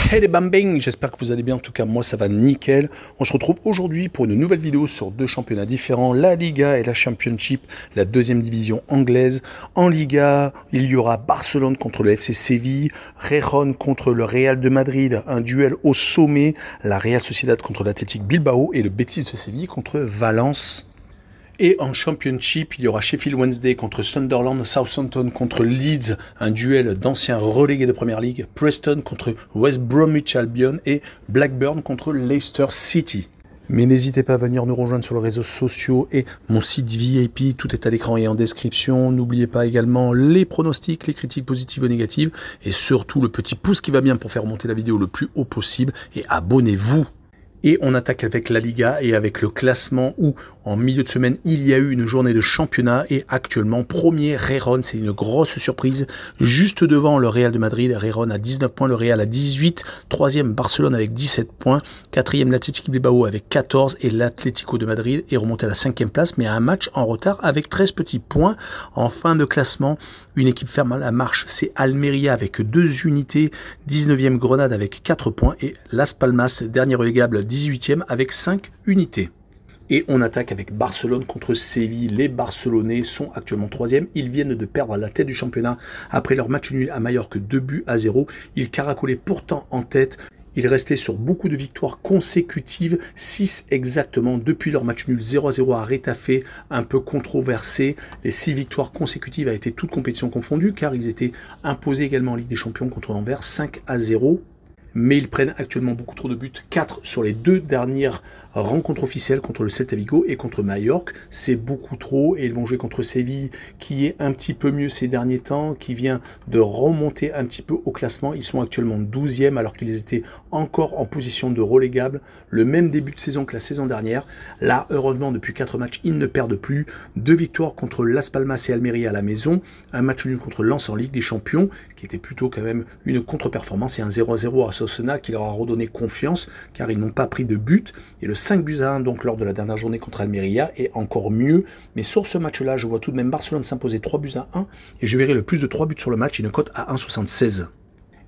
Hey les bambing, j'espère que vous allez bien, en tout cas moi ça va nickel. On se retrouve aujourd'hui pour une nouvelle vidéo sur deux championnats différents, la Liga et la Championship, la deuxième division anglaise. En Liga, il y aura Barcelone contre le FC Séville, Gijón contre le Real de Madrid, un duel au sommet, la Real Sociedad contre l'Athletic Bilbao et le Betis de Séville contre Valence. Et en Championship, il y aura Sheffield Wednesday contre Sunderland, Southampton contre Leeds, un duel d'anciens relégués de Première Ligue, Preston contre West Bromwich Albion et Blackburn contre Leicester City. Mais n'hésitez pas à venir nous rejoindre sur les réseaux sociaux et mon site VIP, tout est à l'écran et en description. N'oubliez pas également les pronostics, les critiques positives ou négatives et surtout le petit pouce qui va bien pour faire monter la vidéo le plus haut possible et abonnez-vous. Et on attaque avec la Liga et avec le classement où en milieu de semaine il y a eu une journée de championnat et actuellement premier Gijón, c'est une grosse surprise, juste devant le Real de Madrid, Gijón à 19 points, le Real à 18, troisième Barcelone avec 17 points, quatrième l'Athletic Bilbao avec 14 et l'Atlético de Madrid est remonté à la cinquième place mais à un match en retard avec 13 petits points. En fin de classement, une équipe ferme à la marche, c'est Almeria avec 2 unités, 19e Grenade avec 4 points et Las Palmas, dernier relégable 18e avec 5 unités. Et on attaque avec Barcelone contre Séville. Les Barcelonais sont actuellement 3e. Ils viennent de perdre la tête du championnat après leur match nul à Majorque 2-0. Ils caracolaient pourtant en tête. Ils restaient sur beaucoup de victoires consécutives, 6 exactement, depuis leur match nul 0-0 à Retafe, un peu controversé. Les 6 victoires consécutives a été toutes compétitions confondues, car ils étaient imposés également en Ligue des Champions contre Anvers 5-0. Mais ils prennent actuellement beaucoup trop de buts, 4 sur les 2 dernières rencontres officielles contre le Celta Vigo et contre Majorque. C'est beaucoup trop et ils vont jouer contre Séville qui est un petit peu mieux ces derniers temps, qui vient de remonter un petit peu au classement. Ils sont actuellement 12e alors qu'ils étaient encore en position de relégable. Le même début de saison que la saison dernière. Là, heureusement, depuis 4 matchs, ils ne perdent plus. 2 victoires contre Las Palmas et Almeria à la maison. Un match nul contre Lens en Ligue des Champions, qui était plutôt quand même une contre-performance, et un 0-0 à Osasuna qui leur a redonné confiance car ils n'ont pas pris de but et le 5-1 donc lors de la dernière journée contre Almeria est encore mieux, mais sur ce match là je vois tout de même Barcelone s'imposer 3-1 et je verrai le plus de 3 buts sur le match et une cote à 1,76.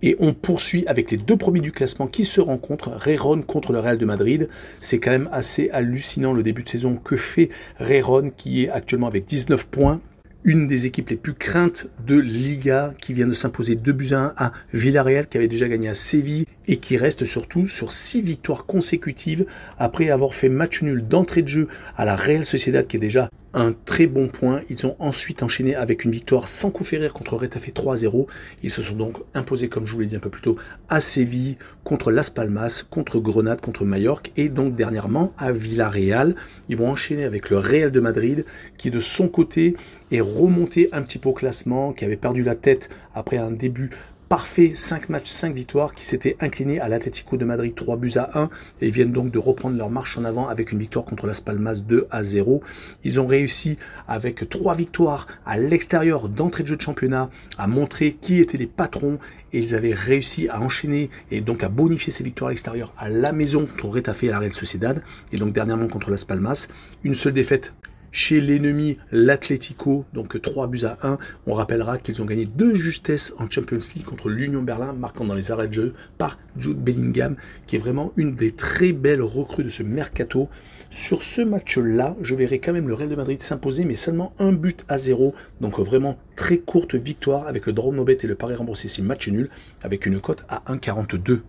Et on poursuit avec les 2 premiers du classement qui se rencontrent, Gijón contre le Real de Madrid. C'est quand même assez hallucinant le début de saison que fait Gijón qui est actuellement avec 19 points. Une des équipes les plus craintes de Liga qui vient de s'imposer 2-1 à Villarreal qui avait déjà gagné à Séville et qui reste surtout sur 6 victoires consécutives après avoir fait match nul d'entrée de jeu à la Real Sociedad qui est déjà un très bon point. Ils ont ensuite enchaîné avec une victoire sans coup férir contre Retafe 3-0. Ils se sont donc imposés, comme je vous l'ai dit un peu plus tôt, à Séville, contre Las Palmas, contre Grenade, contre Majorque et donc dernièrement à Villarreal. Ils vont enchaîner avec le Real de Madrid qui de son côté est remonté un petit peu au classement, qui avait perdu la tête après un début parfait, 5 matchs, 5 victoires, qui s'étaient inclinés à l'Atlético de Madrid 3-1 et viennent donc de reprendre leur marche en avant avec une victoire contre Las Palmas 2-0. Ils ont réussi avec 3 victoires à l'extérieur d'entrée de jeu de championnat à montrer qui étaient les patrons et ils avaient réussi à enchaîner et donc à bonifier ces victoires à l'extérieur à la maison contre Retafe et la Real Sociedad et donc dernièrement contre Las Palmas. Une seule défaite chez l'ennemi, l'Atlético, donc 3-1. On rappellera qu'ils ont gagné de justesse en Champions League contre l'Union Berlin, marquant dans les arrêts de jeu par Jude Bellingham, qui est vraiment une des très belles recrues de ce mercato. Sur ce match-là, je verrai quand même le Real de Madrid s'imposer, mais seulement 1-0. Donc vraiment très courte victoire avec le draw no bet et le pari remboursé si match nul, avec une cote à 1,42.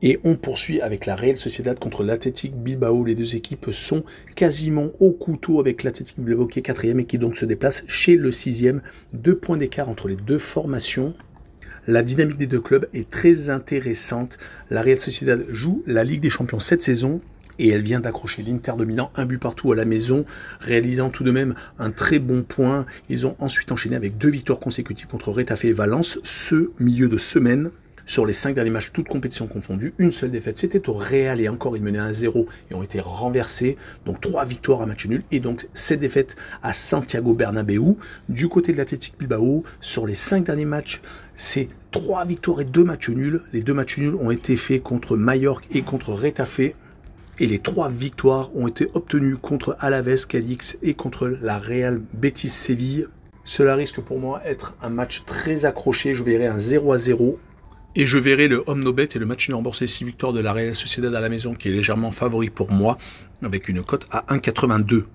Et on poursuit avec la Real Sociedad contre l'Athletic Bilbao. Les 2 équipes sont quasiment au couteau avec l'Athletic Bilbao qui est 4e et qui donc se déplace chez le 6e. 2 points d'écart entre les 2 formations. La dynamique des 2 clubs est très intéressante. La Real Sociedad joue la Ligue des Champions cette saison. Et elle vient d'accrocher l'Inter de Milan, 1 but partout à la maison, réalisant tout de même un très bon point. Ils ont ensuite enchaîné avec 2 victoires consécutives contre Retafe et Valence, ce milieu de semaine. Sur les 5 derniers matchs, toutes compétitions confondues, une seule défaite, c'était au Real et encore ils menaient 1-0 et ont été renversés. Donc 3 victoires à match nul et donc 7 défaites à Santiago Bernabéu. Du côté de l'Athletic Bilbao, sur les 5 derniers matchs, c'est 3 victoires et 2 matchs nuls. Les 2 matchs nuls ont été faits contre Majorque et contre Retafe. Et les 3 victoires ont été obtenues contre Alaves, Cadix et contre la Real Betis Séville. Cela risque pour moi d'être un match très accroché. Je verrai un 0-0. Et je verrai le home no bet et le match nul remboursé 6 victoires de la Real Sociedad à la maison qui est légèrement favori pour moi avec une cote à 1,82.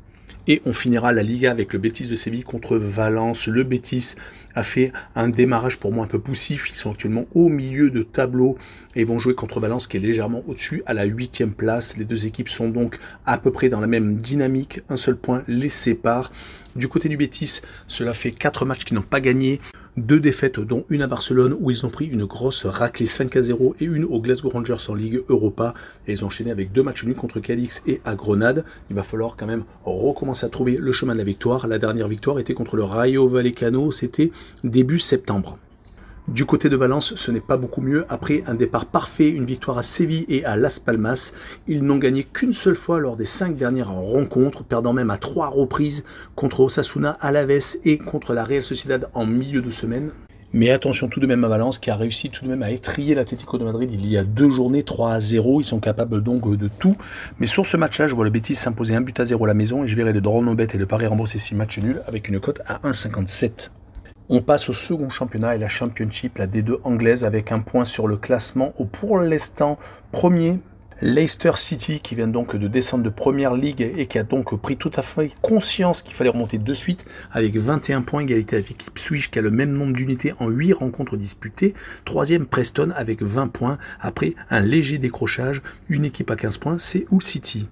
Et on finira la Liga avec le Betis de Séville contre Valence. Le Betis a fait un démarrage pour moi un peu poussif. Ils sont actuellement au milieu de tableau et vont jouer contre Valence qui est légèrement au-dessus à la 8e place. Les deux équipes sont donc à peu près dans la même dynamique. Un seul point les sépare. Du côté du Betis, cela fait 4 matchs qu'ils n'ont pas gagné. 2 défaites, dont une à Barcelone où ils ont pris une grosse raclée 5-0 et une aux Glasgow Rangers en Ligue Europa. Et ils ont enchaîné avec 2 matchs nuls contre Cadix et à Grenade. Il va falloir quand même recommencer à trouver le chemin de la victoire. La dernière victoire était contre le Rayo Vallecano, c'était début septembre. Du côté de Valence, ce n'est pas beaucoup mieux. Après un départ parfait, une victoire à Séville et à Las Palmas, ils n'ont gagné qu'une seule fois lors des 5 dernières rencontres, perdant même à 3 reprises contre Osasuna, Alaves et contre la Real Sociedad en milieu de semaine. Mais attention tout de même à Valence qui a réussi tout de même à étriller l'Atlético de Madrid il y a 2 journées, 3-0. Ils sont capables donc de tout. Mais sur ce match-là, je vois le Betis s'imposer 1-0 à la maison et je verrai le draw no bet et le pari remboursé 6 matchs nuls avec une cote à 1,57. On passe au second championnat et la Championship, la D2 anglaise, avec un point sur le classement au pour l'instant premier. Leicester City qui vient donc de descendre de Première Ligue et qui a donc pris tout à fait conscience qu'il fallait remonter de suite avec 21 points, égalité avec Ipswich qui a le même nombre d'unités en 8 rencontres disputées. Troisième Preston avec 20 points après un léger décrochage, une équipe à 15 points, c'est Hull City.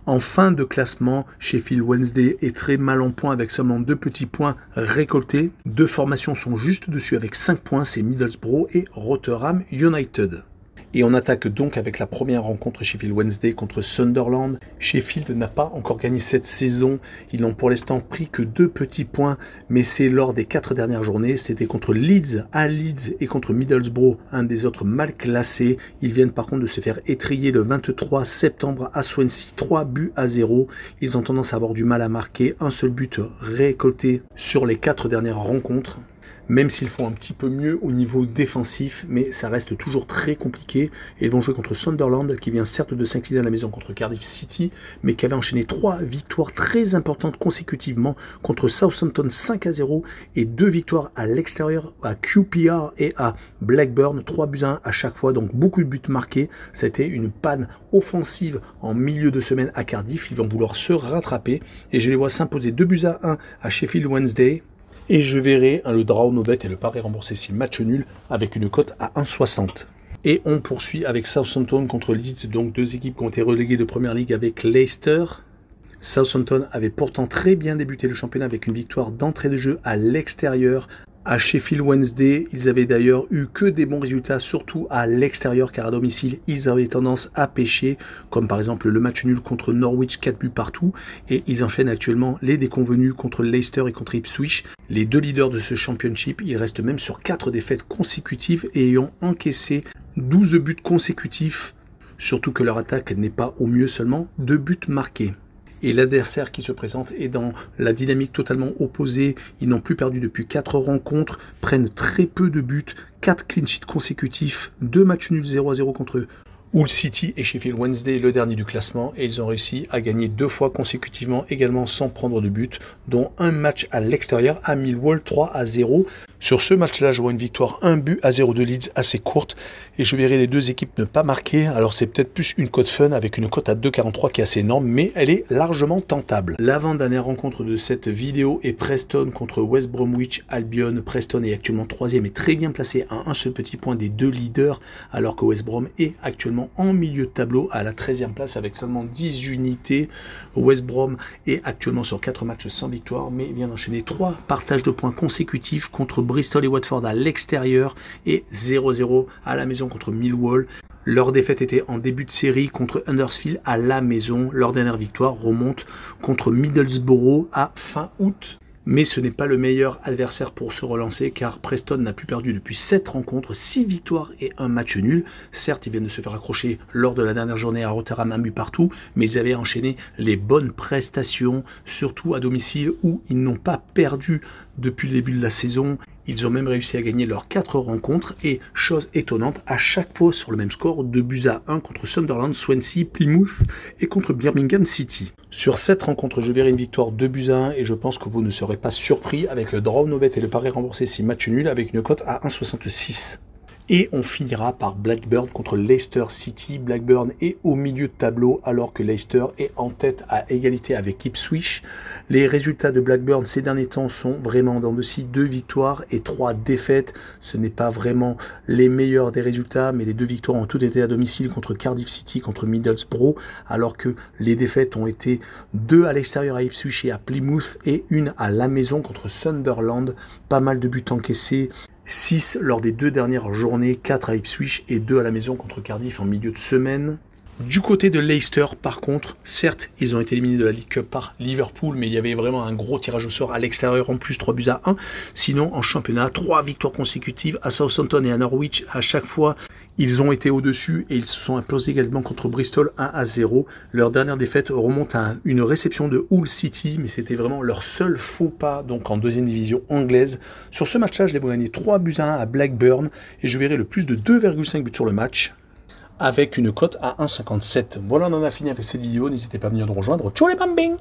En fin de classement, Sheffield Wednesday est très mal en point avec seulement 2 petits points récoltés. 2 formations sont juste dessus avec 5 points, c'est Middlesbrough et Rotherham United. Et on attaque donc avec la première rencontre Sheffield Wednesday contre Sunderland. Sheffield n'a pas encore gagné cette saison. Ils n'ont pour l'instant pris que 2 petits points, mais c'est lors des 4 dernières journées. C'était contre Leeds à Leeds et contre Middlesbrough, un des autres mal classés. Ils viennent par contre de se faire étriller le 23 septembre à Swansea, 3-0. Ils ont tendance à avoir du mal à marquer. Un seul but récolté sur les 4 dernières rencontres. Même s'ils font un petit peu mieux au niveau défensif, mais ça reste toujours très compliqué. Et ils vont jouer contre Sunderland, qui vient certes de s'incliner à la maison contre Cardiff City, mais qui avait enchaîné 3 victoires très importantes consécutivement contre Southampton 5-0 et 2 victoires à l'extérieur à QPR et à Blackburn, 3-1 à chaque fois, donc beaucoup de buts marqués. C'était une panne offensive en milieu de semaine à Cardiff. Ils vont vouloir se rattraper et je les vois s'imposer 2-1 à Sheffield Wednesday. Et je verrai le draw no bet et le pari remboursé 6 matchs nuls avec une cote à 1,60. Et on poursuit avec Southampton contre Leeds, donc 2 équipes qui ont été reléguées de Première Ligue avec Leicester. Southampton avait pourtant très bien débuté le championnat avec une victoire d'entrée de jeu à l'extérieur. À Sheffield Wednesday, ils avaient d'ailleurs eu que des bons résultats, surtout à l'extérieur, car à domicile, ils avaient tendance à pêcher, comme par exemple le match nul contre Norwich, 4 buts partout, et ils enchaînent actuellement les déconvenus contre Leicester et contre Ipswich. Les 2 leaders de ce championship, ils restent même sur 4 défaites consécutives et ayant encaissé 12 buts consécutifs, surtout que leur attaque n'est pas au mieux seulement 2 buts marqués. Et l'adversaire qui se présente est dans la dynamique totalement opposée. Ils n'ont plus perdu depuis 4 rencontres, prennent très peu de buts, 4 clean sheets consécutifs, 2 matchs nuls 0-0 contre Hull City et Sheffield Wednesday, le dernier du classement. Et ils ont réussi à gagner 2 fois consécutivement, également sans prendre de but, dont un match à l'extérieur à Millwall 3-0. Sur ce match-là, je vois une victoire 1-0 de Leeds assez courte et je verrai les 2 équipes ne pas marquer. Alors c'est peut-être plus une cote fun avec une cote à 2,43 qui est assez énorme, mais elle est largement tentable. L'avant-dernière rencontre de cette vidéo est Preston contre West Bromwich Albion. Preston est actuellement 3e et très bien placé à un seul petit point des 2 leaders, alors que West Brom est actuellement en milieu de tableau à la 13e place avec seulement 10 unités. West Brom est actuellement sur 4 matchs sans victoire, mais vient d'enchaîner 3 partages de points consécutifs contre Bristol et Watford à l'extérieur et 0-0 à la maison contre Millwall. Leur défaite était en début de série contre Huddersfield à la maison. Leur dernière victoire remonte contre Middlesbrough à fin août. Mais ce n'est pas le meilleur adversaire pour se relancer car Preston n'a plus perdu depuis 7 rencontres, 6 victoires et 1 match nul. Certes, ils viennent de se faire accrocher lors de la dernière journée à Rotherham, 1 but partout, mais ils avaient enchaîné les bonnes prestations, surtout à domicile où ils n'ont pas perdu depuis le début de la saison. Ils ont même réussi à gagner leurs 4 rencontres et, chose étonnante, à chaque fois sur le même score, 2-1 contre Sunderland, Swansea, Plymouth et contre Birmingham City. Sur cette rencontre, je verrai une victoire 2-1 et je pense que vous ne serez pas surpris avec le draw no bet et le pari remboursé 6 matchs nuls avec une cote à 1,66. Et on finira par Blackburn contre Leicester City. Blackburn est au milieu de tableau alors que Leicester est en tête à égalité avec Ipswich. Les résultats de Blackburn ces derniers temps sont vraiment dans de scie, 2 victoires et 3 défaites. Ce n'est pas vraiment les meilleurs des résultats, mais les 2 victoires ont toutes été à domicile contre Cardiff City, contre Middlesbrough, alors que les défaites ont été 2 à l'extérieur à Ipswich et à Plymouth et 1 à la maison contre Sunderland. Pas mal de buts encaissés. 6 lors des 2 dernières journées, 4 à Ipswich et 2 à la maison contre Cardiff en milieu de semaine. Du côté de Leicester, par contre, certes, ils ont été éliminés de la League Cup par Liverpool, mais il y avait vraiment un gros tirage au sort à l'extérieur, en plus 3 buts à 1. Sinon, en championnat, 3 victoires consécutives à Southampton et à Norwich. À chaque fois, ils ont été au-dessus et ils se sont imposés également contre Bristol 1 à 0. Leur dernière défaite remonte à une réception de Hull City, mais c'était vraiment leur seul faux pas donc en deuxième division anglaise. Sur ce match-là, je les vois gagner 3 buts à 1 à Blackburn et je verrai le plus de 2,5 buts sur le match, avec une cote à 1,57. Voilà, on en a fini avec cette vidéo. N'hésitez pas à venir nous rejoindre. Ciao les bambins!